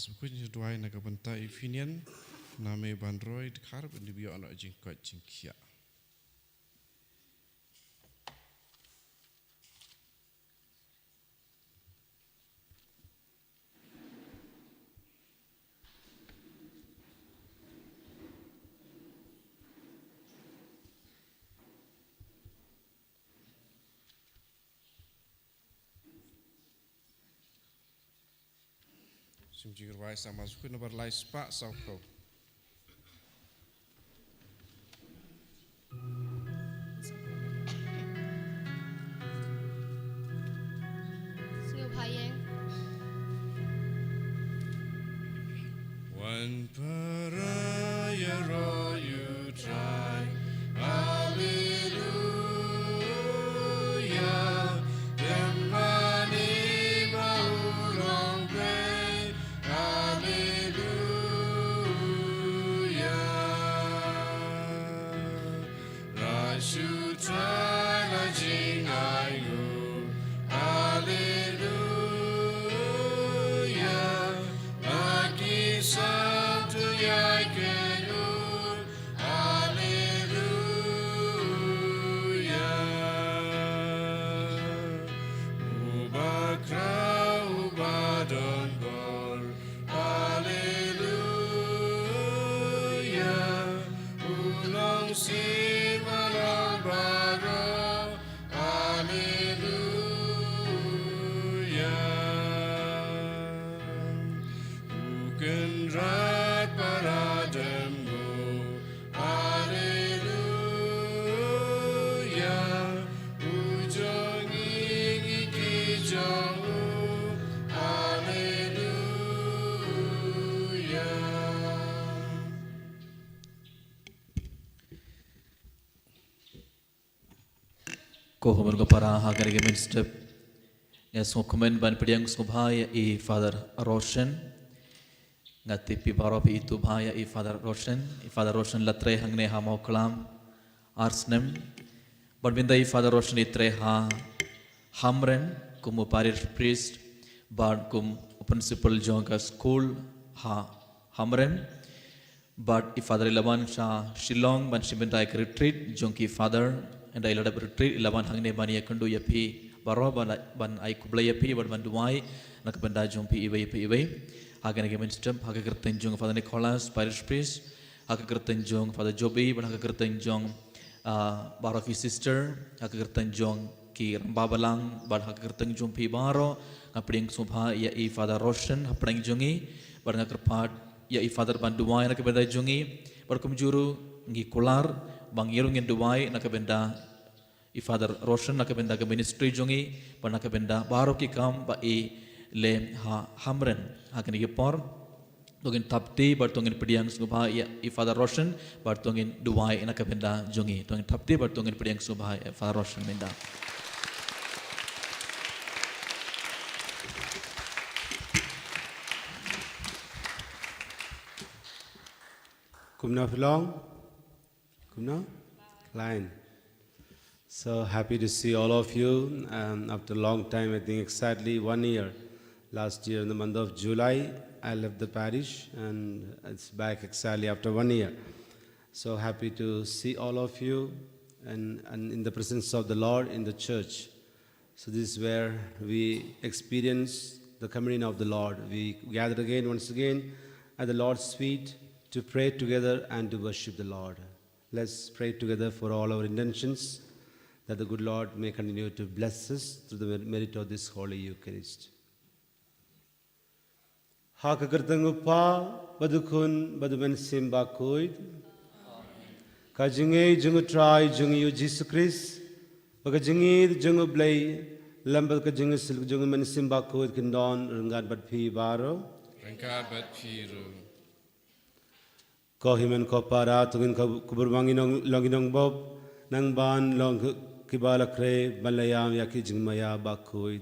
Mas bukunya doai nak bentai finian name bandroid kar bendibio anak jingkot jingkia. Simjir wai sama suku nomor lai spak sauko. Siêu Payeng. One paraya ro you try. Hallelujah. Demani maulong pray. Hallelujah. Rashu try la jingayu. Hallelujah. Lagi satu ya kenur. Hallelujah. Ubakra ubadon bor. Hallelujah. Ulong si malang baro. Hallelujah. Bukan rat parademu. Hallelujah. Ujung ingin jauh. Hallelujah. Kohomon ko para hagar ke minister ya sokomen ban pediang subhaya i Father Roshan ngati pi baro pi itu bhaya i Father Roshan latre hangne ha mau kalam arsnem barbinda i Father Roshan itre ha hamren kum parir priest bad kum principal jonga school ha hamren but i Father Ilaban Shah Shillong ban shibinda ek retreat jonki Father and I lada retreat Ilaban hangne ban yakundu yapi baro ban ai kubla yapi ban duai nak benda jompi ibai haga nage minister haga kertenjong Father Nicholas parish priest haga kertenjong Father Joby ban haga kertenjong baroki sister haga kertenjong ki Rambabalang ban haga kertenjong pi baro ngapring subha ya i Father Roshan hapring jongi ban ngakerpat ya i Father ban duai nak benda jongi barkum juru ngi kular bang yerung ngin duai nak benda i Father Roshan nak benda ke ministry jongi ban nak benda baroki kam ba i le ha hamren hakan yepor tongin tapti bartongin pediang subha ya i Father Roshan bartongin duai nak benda jongi tongin tapti bartongin pediang subha ya Father Roshan benda Kumna Philong? Kumna? Klein. So happy to see all of you after a long time, I think exactly 1 year. Last year in the month of July, I left the parish and it's back exactly after 1 year. So happy to see all of you and in the presence of the Lord in the church. So this is where we experience the communion of the Lord. We gather again, once again, at the Lord's feet to pray together and to worship the Lord. Let's pray together for all our intentions, that the good Lord may continue to bless us through the merit of this Holy Eucharist. Hakakartangupa badukun badumen simba kuid. Kajinge jungu try jungu yu Jesus Christ. Bakajingi jungu blay lambal kajingu silk jungu men simba kuid kindon rungad bad pi baro. Rengkat bat piru. Kohimen kopara tungin kuburwanginong longinong bob nang ban long kibala kre balayam yaki jingmaya bakuid.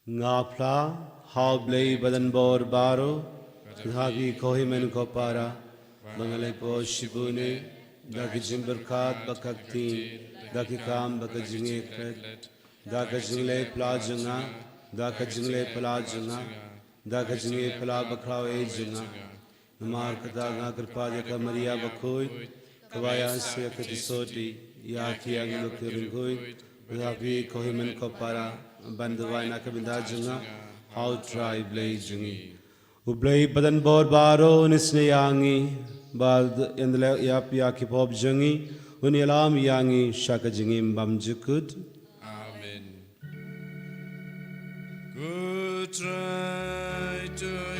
Ngapla haublay badan bor baro hagi kohimen kopara bangalay po shibune daki jimberkat bakakti daki kam bakajinge kret daka jingle plajanga daka jingle plajanga daka jingle pla bakraw e jinga namar kada nga kripa ka maria bakhoy kabaya se katisoti ya kiang lukiringhoy Rabi kohimen kopara bandawai nakabinda jinga how try blazing ublay badan bor baro nisne yangi bad endle yap yakipop jingi unilam yangi shaka jingim bamjukut Amen. Good try to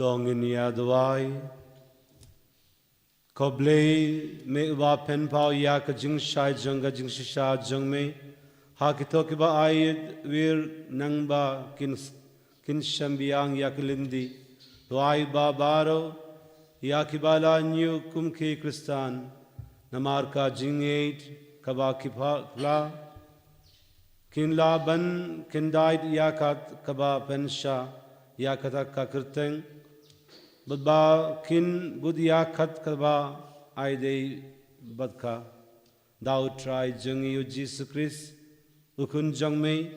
Dongin yadwai koble me uba pen pao yak jing shai janga jing shisha jang me ha kitoki ba ayed wir nang ba kin shambiang yak lindi doai ba baro yakibala nyu kumki kristan namar ka jing eid kaba kipla kin la ban kin died yakat kaba pensha yakata ka kirteng Badba kin budia khat kaba aide badka dau try jungi u Jesus Christ ukun jangme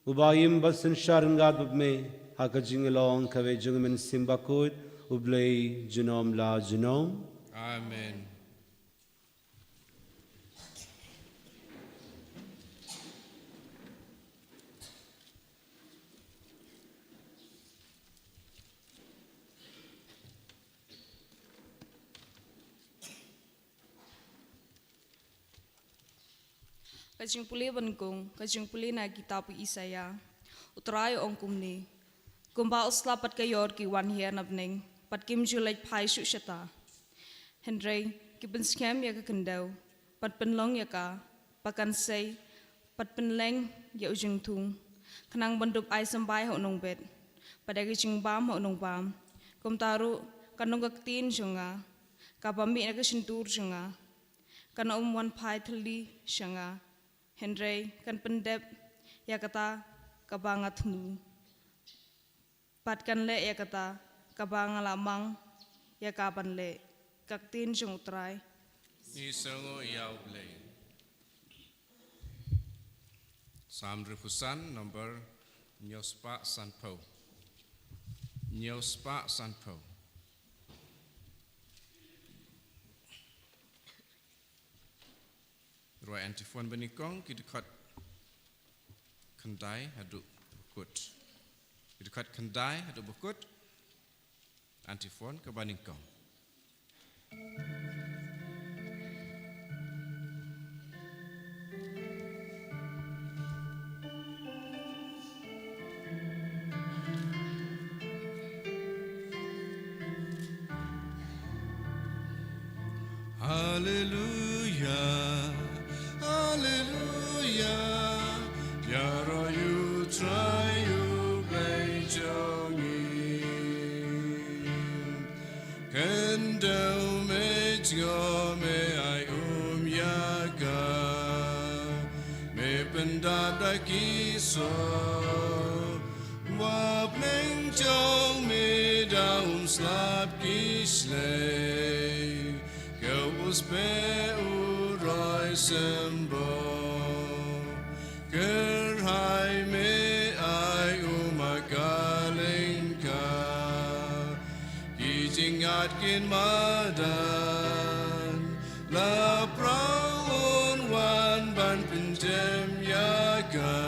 ubayim basin sharangad me haka jinglong kave jungmen simbakut ublei jinom la jinom Amen. kajing puli bengkung, kajing puli na kitab Isaya. Utray ong kumni. Kumba usla pat kayor ki wan hiya nabning, pat kim julaj pai shu shata. Henry, ki penskam ya ka kendaw, pat penlong ya ka, pakan say, pat penleng ya ujung tung. Kanang bandup ay sambay ho nung bet, pada kajing bam ho nung bam. Kum taru kanung kaktin junga, kapami na kasintur junga, kana wan pai thali junga. Henry, kan pendep ya kata kabangat mu. Patkan le ya kata kabang lamang ya kapan le kaktin jung utray. Isango yaw play. Samdrifusan number Nyospa Sanpo. Nyospa Sanpo. Roi antifon benikong kidekat kendai haduk bukut. Kidekat kendai haduk bukut. Antifon ke baningkong. Hallelujah, hallelujah. Yaro you try you play jongi. Kendo me tio me I yaga. Me pendab da kiso. Wa pleng jong me down slap kisle. Pe urai sembo ker hai me ai umagalinka kijingat kin madan la praun wan ban pinjem yaga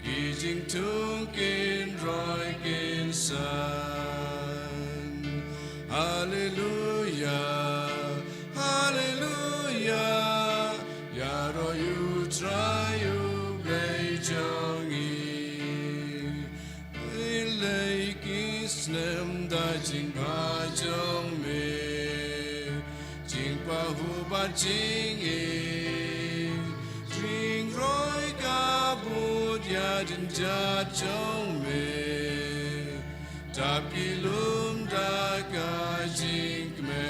kijing tung kin roi kin san. Hallelujah. Hallelujah, Yaro you try you play jongi. Ilay kisnem da jing pa jong me, jing pa hu ba jing e, jing roi ka bud ya din ja jong me, tap ilum da ka jing me.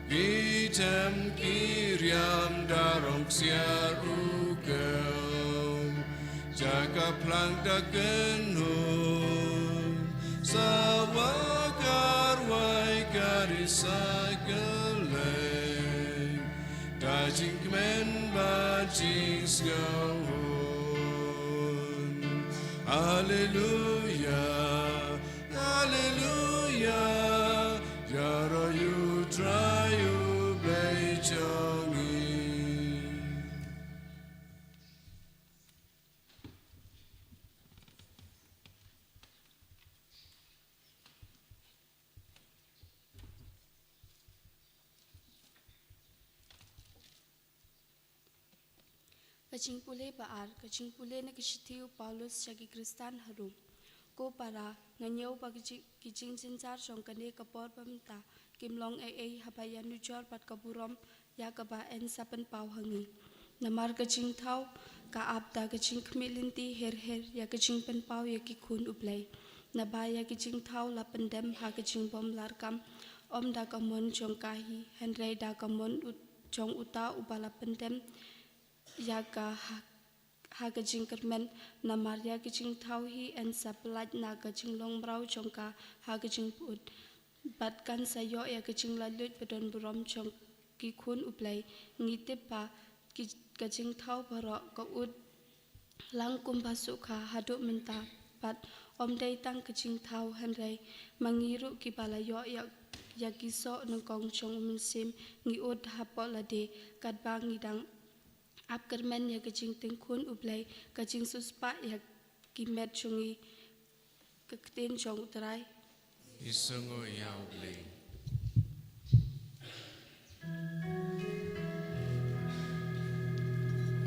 Item kiriam darong siar ugel jaga plang dagen hun sawakar wai karisa geleng dajing men bajing skahun. Hallelujah, hallelujah. Yaro you try you play jongi. Kacing pule baar, kacing pule na kishitiu Paulus syagi Kristan harum. Ko para nganyau pa kicing cincar songkane kapor pamta kimlong habayan nujor pat kaburom ya kaba en sapen pau hangi. Namar kacing tau ka abda kacing kemilinti her ya kacing pen pau ya kikun uplay. Nabaya kacing tau la pendem ha kacing bom larkam om da kamon jong kahi henry da kamon jong uta ubala pendem ya ka ha kacing kermen namar ya kacing tau hi en sapelaj na kacing long brau jongka ha kacing put batkan sayo ya kacing lalut bedon burom jong kikun uplay ngitip pa kacing tau barok ka ud langkum basuka haduk minta pat om day tang kacing tau henry mangiru ki balayo ya kiso nengkong jong minsim ngi ud hapolade kat bangi dang ap kermen ya kacing tingkun uplay kacing suspa ya kimet chungi kaktin jong utray. Isango yaw play.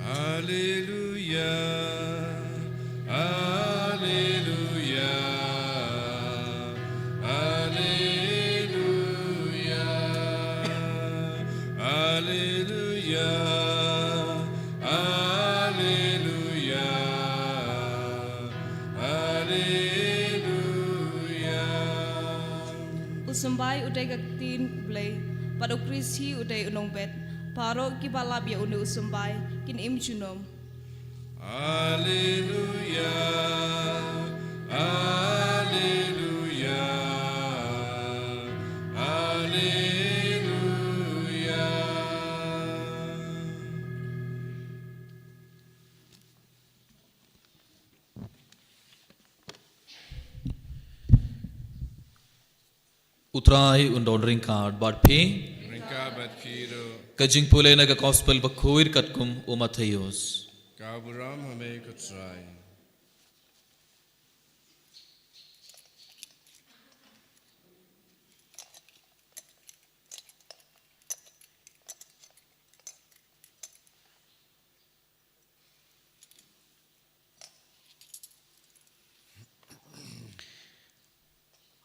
Hallelujah, Hallelujah, Hallelujah, Hallelujah, Hallelujah, Hallelujah. Usambai uday gaktin blay, pada Kristi uday unong bet, paro kibalabya unu usambai, kin imjunom. Hallelujah, Hallelujah, Hallelujah. Utrai undon ringkard bad pe Rinka Batkiro, kajing pulay naga gospel bakuir katkum umathayos. Kaburam Hame Kutrai.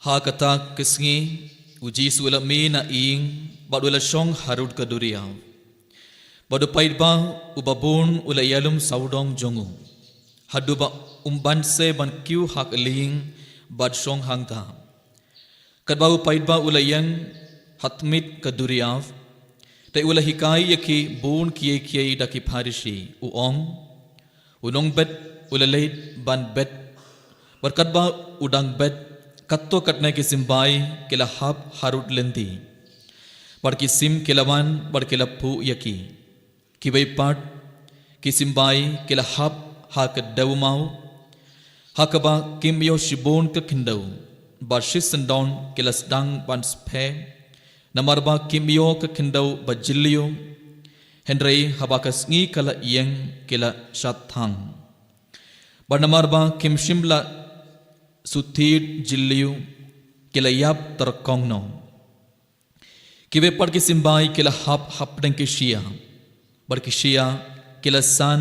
Ha kata kesngi uji sula mi na ing badula shong harud kaduriaw. Badu paidba ubabun ula yalum saudong jongu. Haduba umban se ban kiu hak ling bad shong hangta. Kadbau paidba ula yang hatmit kaduriaw. Te ula hikai yaki bun kiye kiye daki parishi uong. Unong bet ula leid ban bet. Berkatba udang bet. Katto katne ki simbai kila hab harut lendi. Bad ki sim kilawan bad kila pu yaki. Ki bay part ki simbai kila hab ha ka dawmau. Ha ka ba kimyo shibon ka kindau. Bad shisandon kila sdang ban sphe. Namarba kimyo ka kindau ba jilliyo. Henry habakas ngi kala iyeng kila shathang. Bad namarba kim shimla Suthid jilliu kila yap terkong no. Kiwe pad ki simbai kila hap deng ki shia. Bad ki shia kila san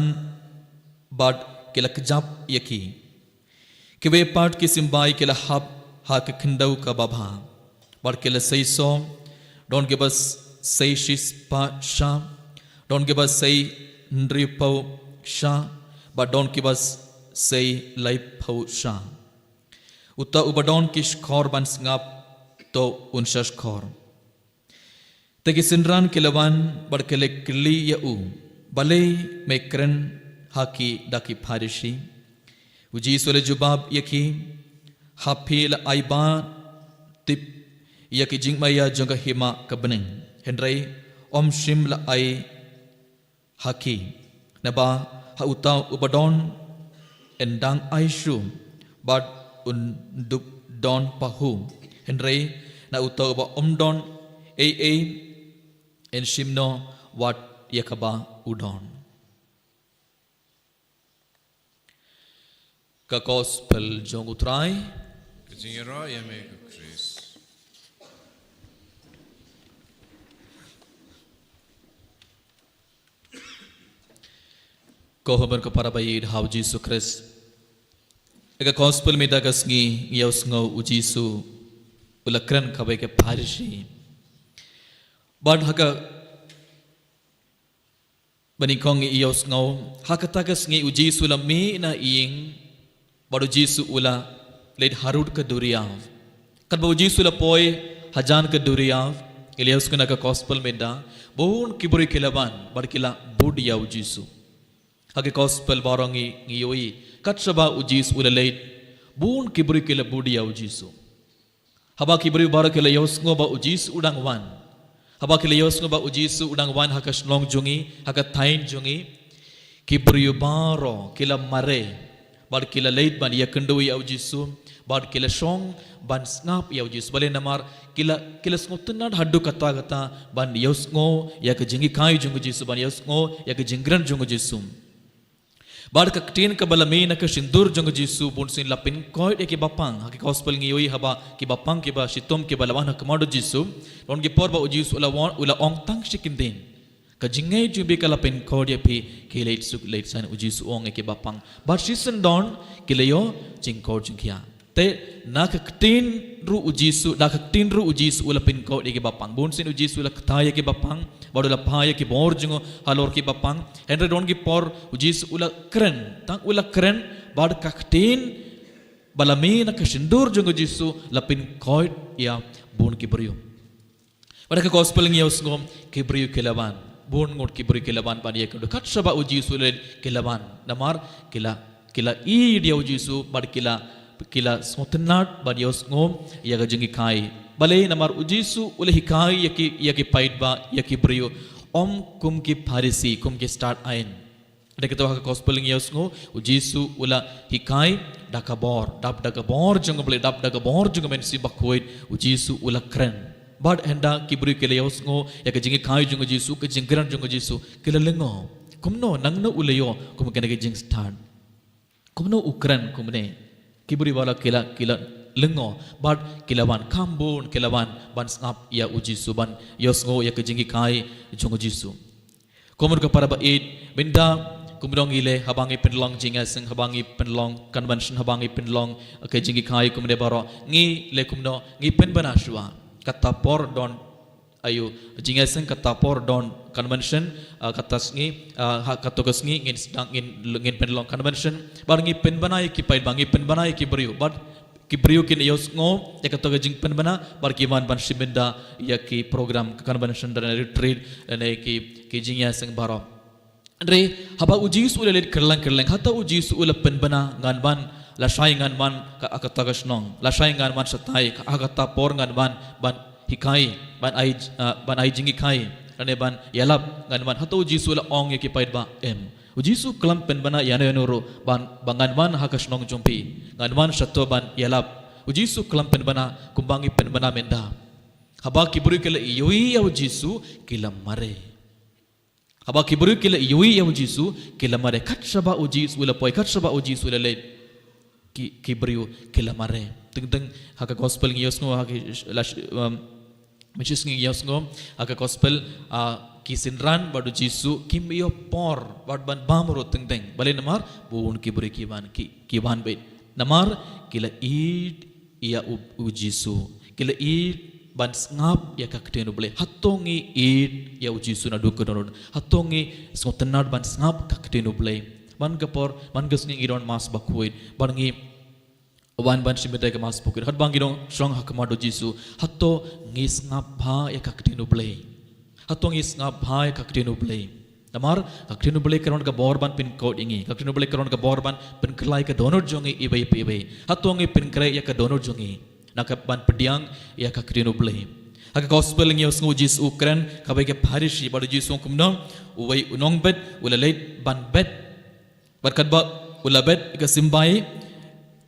bad kila kejap yaki. Kiwe pad ki simbai kila hap ha ke khindau ka babha. Bad kila seiso don't give us say shis pa sha. Don't give us say ndripau sha. But don't give us say laipau sha. Uta ubadon kish khor ban sngap to unshash khor. Tegi sinran kilawan barkele kili ya u balay mekren haki daki parishi. Uji sole jubab yaki hapil aiba tip yaki jingmaya jonga hima kabeneng. Henry om shim la ai haki naba ha uta ubadon endang aishu bad undup don pahu Henry na utau ba don en shimno wat yakaba udon ka gospel jong utrai Kajingero Yame Kukris. ko habar ka para bayid how Jesus Christ Ega gospel me dagas ngi yaus ngo ujisu ulakran kabai ke parishi. Bad haka bani kong yaus ngo haka tagas ngi ujisu la me na ing bad ujisu ula led harud ka duriyav. Kad ba ujisu la poi hajan ka duriyav Elias kuna ka gospel me da bon kiburi kilaban bad kila bud ya ujisu. Hake gospel barongi ngiyoi katsaba ujis ulalait bun kibri kila budia ujisu. Haba kibri bara kila yosngo ba ujis udang wan. Haba kila yosngo ba ujisu udang wan haka shlong jungi haka thain jungi kibri baro kila mare bad kila leit ban yakendu ya ujisu bad kila shong ban snap ya ujisu bale namar kila sngotunad haddu kata ban yosngo yak jingi kai jungu jisu ban yosngo yak jingran jungu jisu. Bad kaktin ka balami na ka sindur jong Jisu bunsin lapin koy de ki bapang haki gospel ngi yoi haba ki bapang ki ba sitom ki balawan ha kamado Jisu don ki porba Jisu ula ong tang shikin din Kajingai jumbi kala pen kodia pi kilait suk late san uji suong ke bapang. But season don kilayo jingkor jingkia. Te nakaktin ru uji su nakaktin ru uji su ula pen kod ke bapang. Bonsin uji su ula kataya ke bapang. Baru la paya ke bor jungo halor ke bapang. Henry don ki por uji su ula keren. Tang ula keren bad kaktin balami na kasindur jungo uji su la pen kod ya bon ki beriu. Pada ke gospel ngi usngom ke beriu kelaban. Bon ngot ki beriu kelaban pania ke kat saba uji su le kelaban. Namar kila I dia uji su bad kila smotenat badios ngom ya gajengi kai balai namar ujisu ule hikai yaki paid ba yaki brio om kum ki pharisi kum ki start ain deke to ha gospel ngi yosngo ujisu ula hikai dakabor jong bale dakabor jong men si bakoid ujisu ula kren bad henda ki brio kele yosngo ya gajengi kai jong ujisu ke jingran jong ujisu kila lengo kumno nangno uleyo kum kene ke jing start kumno ukran kumne kiburi wala kila lengo bad kilawan kambon kilawan ban snap ya uji suban yosngo ya kejingi kai jong uji su komur ka para ba it benda kumdong ile habangi penlong jinga sing habangi penlong convention habangi penlong kejingi kai kumde baro ngi le kumno ngi pen banashwa kata por don ayu jinga sing kata por don convention katas ngi katogas ngi ngin penlong convention bar ngi pen banai ki pai bangi pen banai ki beriu bad ki beriu kin yos ngo ya katoga jing pen bana bar ki man ban shibenda ya ki program convention dan retreat ne ki jinga sing baro andre haba uji su le kerlang hata uji su le pen bana ngan ban la shai ngan man ka akatagas nong la shai ngan man satai ka akata por ngan ban hikai ban ai jingi kai ane ban yalap ngan man hato jisu la ong ye ki paid ba em ujisu klam pen bana yano ro ban bangan man hakas nong jompi ngan man satto ban yalap ujisu klam pen bana kumbangi pen bana menda haba kibru kele yui ya ujisu kila mare haba kibru kele yui ya ujisu kila mare khatshaba ujisu la poi khatshaba ujisu la le kibru kila mare teng haka gospel ngiyos ngo haki Mechis ngi yosngo aga gospel kisinran badu jisu kimyo por bad ban bamro teng bale namar bun kibri kiban bet namar kila id ya ujisu kila id ban ngap ya kaktenu bale hatongi id ya ujisu na dukodon hatongi sotenad ban ngap kaktenu bale ban kapor ban gasngi iron mas bakuid bangi wan ban simedai ke mas pukir hat bangino strong hakamado jisu hatto ngis ngap bha ya kaktinu play hatto ngis ngap bha ya kaktinu play namar kaktinu play karon ka borban pin code ingi kaktinu play karon ka borban pin klai ka donor jongi ibai hatto ngi pin krai ya ka donor jongi nak ban pediang ya kaktinu play haka gospel ngi usngu jisu ukran kabai ke pharishi badu jisu kumno uwai unong bet ulalait ban bet berkat ba ulabet ka simbai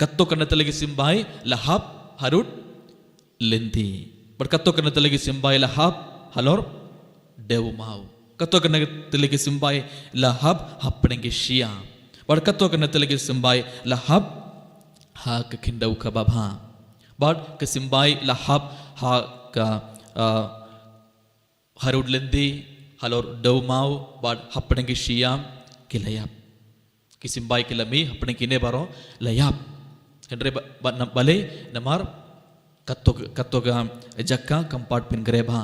Kato karena telagi simbai lahap harut lenti. Berkato karena telagi simbai lahap halor dewu mau. Kato karena telagi simbai lahap hapnenge shia. Berkato karena telagi simbai lahap ha kekindau ka babha. Bad ke simbai lahap ha ka harut lenti halor dewu mau bad hapnenge shia kilayap. Kisimbai kilami hapnenge kine baro layap. Henry balai namar katoga jakka kampat pin greba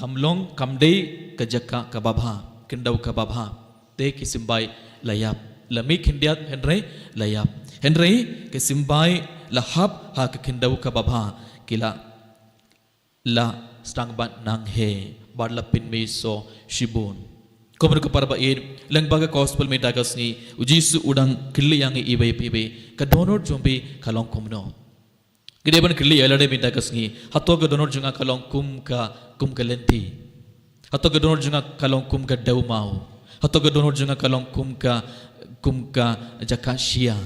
kamlong kamdei ke jakka kababha kindau kababha te kisimbai layap lami kindiat Henry kisimbai lahap ha ke kindau kababha kila la stang ban nang he badla pin meso shibun Komur keparba in lengbaga gospel me dagas ni ujisu udang kili yang ibe ka donor jombi kalong kumno gedeban kili yalade me dagas ni hato ka donor junga kalong kum ka lenti hato ka donor junga kalong kum ka dau mau hato ka donor junga kalong kum ka jakashia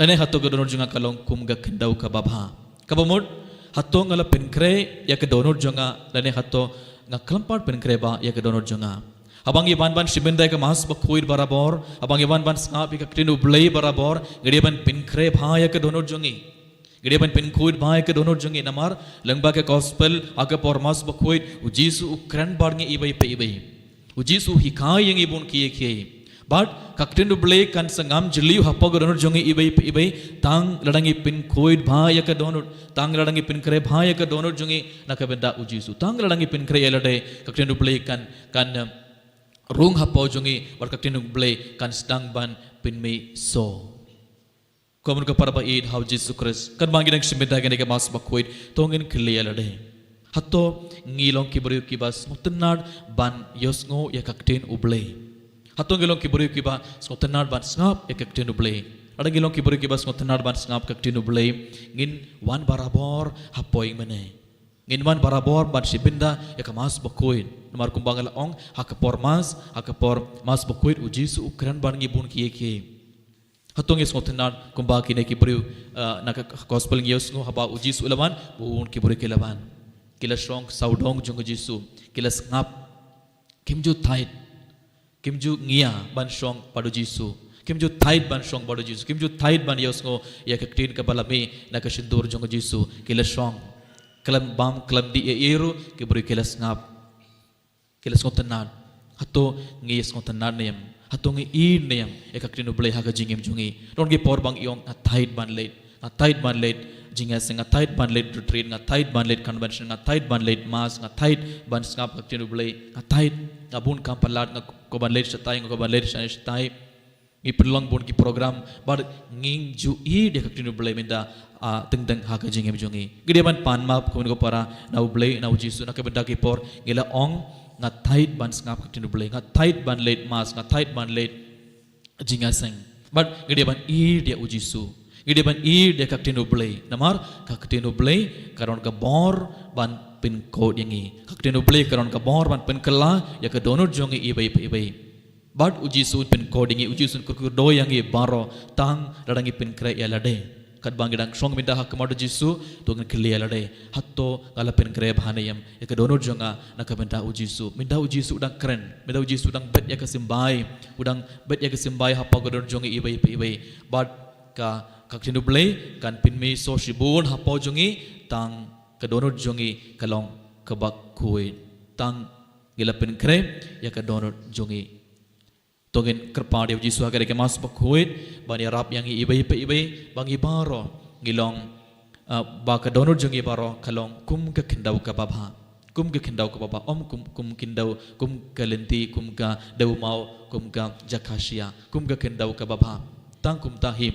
ane hato ka donor junga kalong kum ka kendau ka babha kabamod hato ngala penkre ya ka donor junga lane hato ngaklampat penkre ba ya ka donor junga Abang iban ban shibendai ka mas bakuir barabor, abang iban ban snapi ka krinu blay barabor, gedeban pinkre bhaya ka donor jongi, gedeban pinkuir bhaya ka donor jongi namar, lengba ka gospel aga por mas bakuir ujisu ukran barngi ibai pe ibai. Uji su hikai yang ibun kie. But kakten du blay kan sangam jeli hapag donor jongi ibai tang ladangi pin koid bhaya ka donor tang ladangi pin kre bhaya ka donor jongi nakabenda uji su tang ladangi pin kre elade kakten du blay kan rung hapau jongi bar kakten du blay kan stang ban pin me so. Komun ka paraba id how Jesus Christ kan bangi nang simeda gane ka mas bakoid tongin kle elade. Hato ngilong kibru kibas mutenad ban yosngo ya kakten ublay. Hatong gilong kiburi kiba skotenar ban ngap ekek tinu blay. Ada gilong kiburi kiba skotenar ban ngap kek tinu blay. Ngin wan barabor hapoing mene. Ngin wan barabor ban sibinda ekamas bakuin. Nomor kumbangal ong hakapor mas bakuin ujisu ukran ban ngibun kiye. Hatong skotenar kumba kine kiburi nak gospel ngiyos ngo haba ujisu ulaman buun kiburi kilaban. Kila strong saudong jung ujisu. Kila ngap kimju tight. Kimju ngia ban song padu Jisu. Kimju tight ban song padu Jisu. Kimju tight ban yosngo ya kaktin ka balami na kasindur jong Jisu. Kila song kelam bam kelam di eru kiburi kila ngap. Kila ngop tenan. Hato ngi ngop tenan nem. Hato ngi in nem ya kaktin u blay ha ka jingem jungi. Don ge por bang iong na tight ban late. Na tight ban late jinga sing nga tight ban late retreat nga tight ban late convention nga tight ban late mass nga tight ban ngap kaktin u blay nga tight ngabun kampalat nga ko ban late satay ko ban late satay iperlong bon ki program bar nging ju I dia kaktin blay menda tengdeng ha ka jingem jongi gede ban pan map ko para na blay na Jisu na ka benda ki por ngila ong nga tight ban ngap kaktin blay nga tight ban late mas nga tight ban late jinga seng but gede ban I dia Jisu gede ban I dia kaktin blay namar kaktin blay karon ka bor ban pin code yang ini. Kakten ublay karon kabor ban pin kala ya ka donor jongi ibai. Bad uji sun pin code yang uji sun kurkur do yang baro tang ladangi pin kre ya lade. Kad bangi dang song minda hak kamado Jisu to ngan kli ya lade. Hatto kala pin kre bhanayam ya ka donor jonga nakabenta uji su. Minda uji su udang keren. Minda uji su udang bet ya ka simbai. Udang bet ya ka simbai hapa donor jongi ibai. Bad ka kakten ublay kan pin mi so shibun hapa jongi tang ka donor jongi kalong kabak kuit tang gilapin kre ya ka donor jongi togin kerpadi Jisu agak ke mas bakuit bani rap yang ibai bangi baro ngilong ba ka donor jongi baro kalong kum ka kindau ka baba om kum kindau kum kalenti kum ka dau mau kum ka jakashia kum ka kindau ka baba tang kum tahim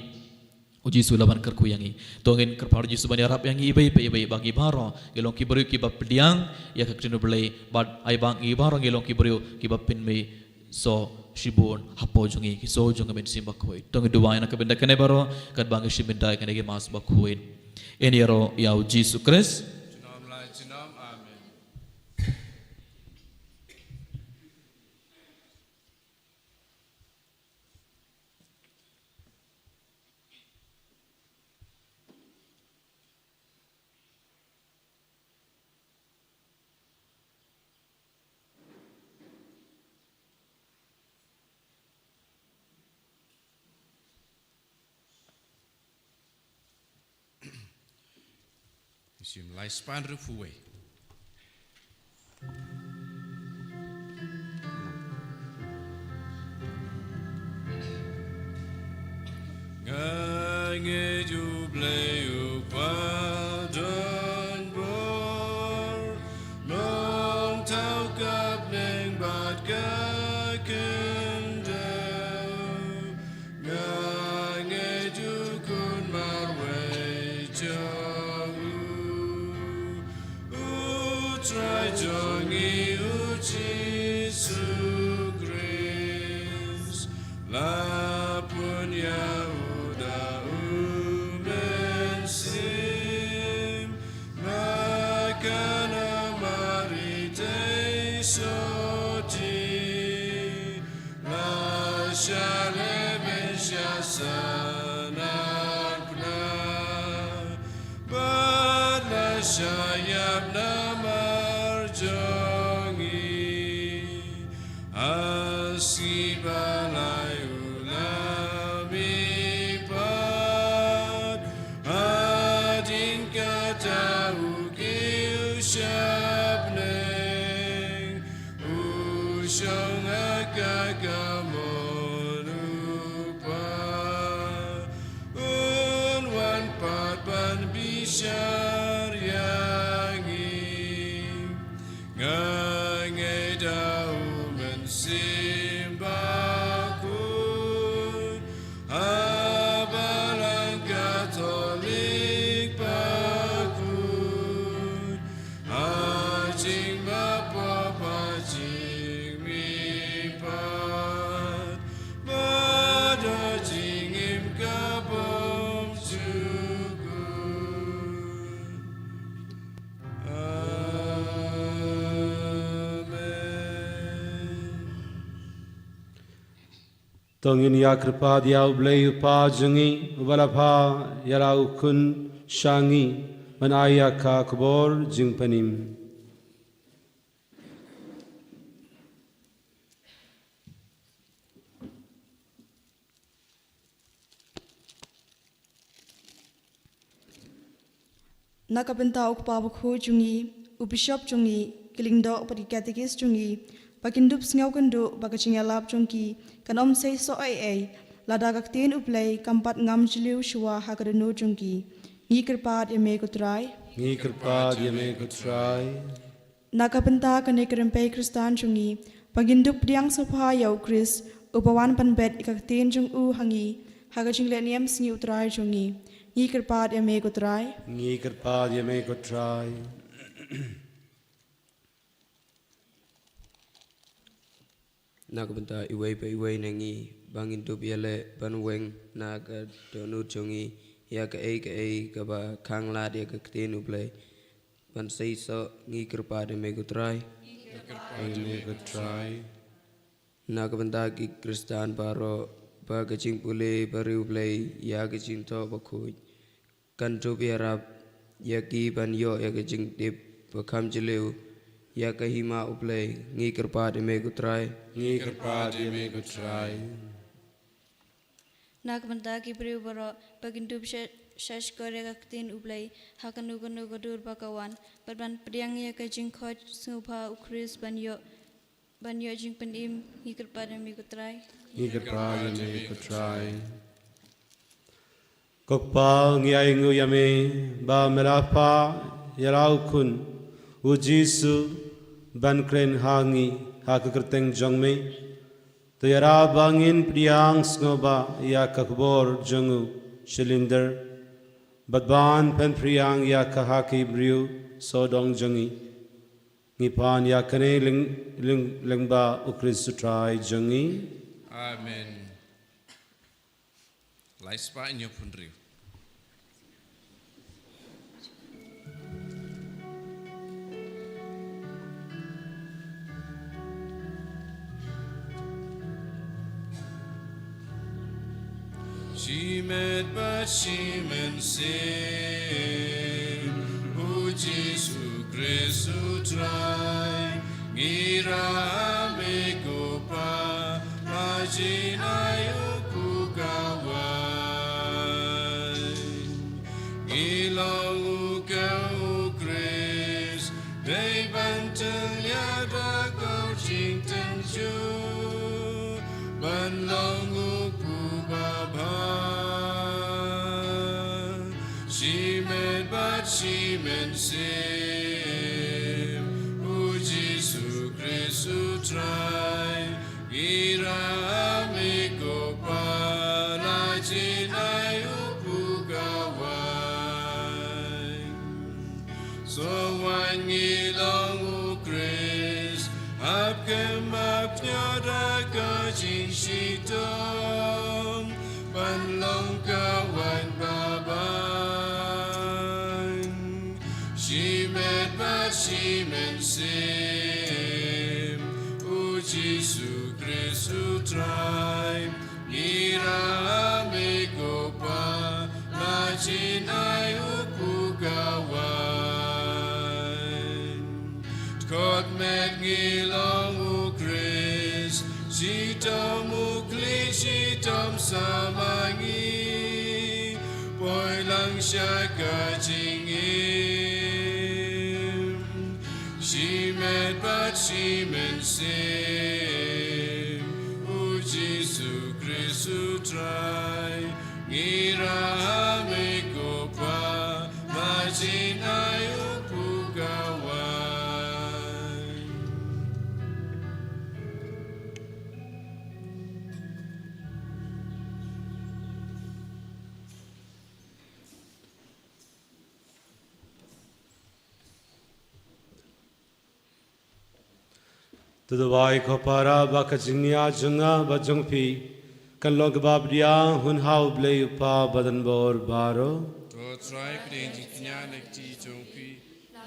uji sulaban kerku yangi tongin kerpar Jisu bani Arab yangi ibai bagi baro gelong kibru kibab pediang ya kaktrinu belai bad ai bang i baro gelong kibru kibab pin me so shibun hapo jungi so junga ben simba koi tongin dua yana kabenda kene baro kad bang shibenda kene ge mas bakuin eni ro ya Jisu Christ Jinom amen. Sim lai span rufuwe. Nge juble upadon bor long tau kap neng bat ka kendau nge jukun marwe try jongi uji su grace la punya uda umensim makana marite soti la shale mesha sanapna but la shayabna jongi asibalai ulami pat adin kata uki ushabneng Tongin ya kripa dia ublei upa jengi ubalapa yara ukun shangi manaya ka kubor jingpanim. Nakabenta ukpa bukhu jungi ubishop jungi kilingdo upadi catechist jungi pakindup sngaw kandu bakachinga lap jungki kanom sei so ai lada kaktin uplay kampat ngam jiliu shua hakadanu jungki ngi kirpat yame kutrai nakabenta kane krempe kristan jungi pakindup diang sopha yau kris upawan panbet ikaktin jung u hangi hakaching leniam sngi utrai jungi ngi kirpat yame kutrai Nakabenta iway pa iway nangi bangin tup yale banweng naga donu chungi ya ka ay kaba kang lad ya ka ktin uplay ban say so ngi kirpa de megutray nakabenta ki kristan baro ba kaching pule bari uplay ya kaching to bakhuj kan tup yarap ya ki ban yo ya kaching tip bakam jileu ya kahima uplay ngi kirpa de megutray Nakabenta ki priu baro pagindup shash kore kaktin ublay hakanu kanu gadur bakawan ban priang ya kajing khoj sngupha ukris banyo jing panim ngikirpa demi kutrai Kokpa ngiay ngu yame ba melapa yarau kun ujisu ban kren hangi hakakerteng jongme to yara bangin priang snoba ya kakbor jongu cylinder badban pen priang ya kahaki briu sodong jongi ngipan ya kane lengba ukris sutrai jongi. Amen. Laispa inyo punriu. Shimet ba shimen sim U Jesu Christu try Ngira amego pa Majinayo kugawai Ngilang ukau Chris Day bantel yada kau jing tenju Ban long She men sim U Jesu Christu try Gira amigo pa Na jinayo pugawai So wan ngilong u Chris Apkem apnyada ka jing shitong Panlong kawan She men sim U Jesu Christu try Gira amigo pa Na jinayo pugawai Tkot met ngilong u Chris Shitom ukli shitom samangi Boy lang siya kajingin She men sim U Jesu Christu try Ngira amigo pa Na Tudawai ko para bakajinya junga bajungpi kan log babdia hun hau blei upa badan bor baro. To try piding jingnya nekti jongpi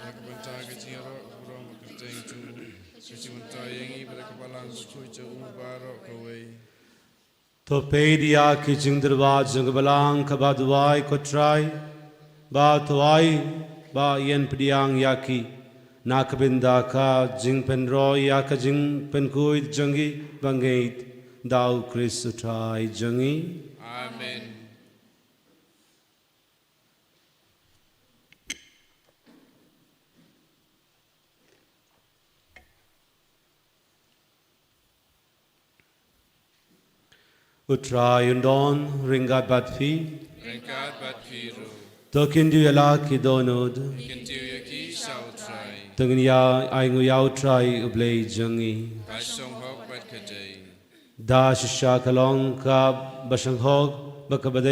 akbanta kajiro uro makuteng jung kajimanta yengi pada kepalang bukui jung baro kawai. To pedia ki jing derwa jung balang kabaduai ko try ba tuai ba yen pediang yaki nakabinda ka jing penro ya ka jing penkui jangi bangait dau Kristu try jangi. Amen. Utray undon ringat batfi Rengkat bat piru tokindu yala ki donod kintiu yaki sau try tengnya aingu yau try ublei jangi. kasong hok bat kajai. Da shisha kalong ka basang hog bakabadai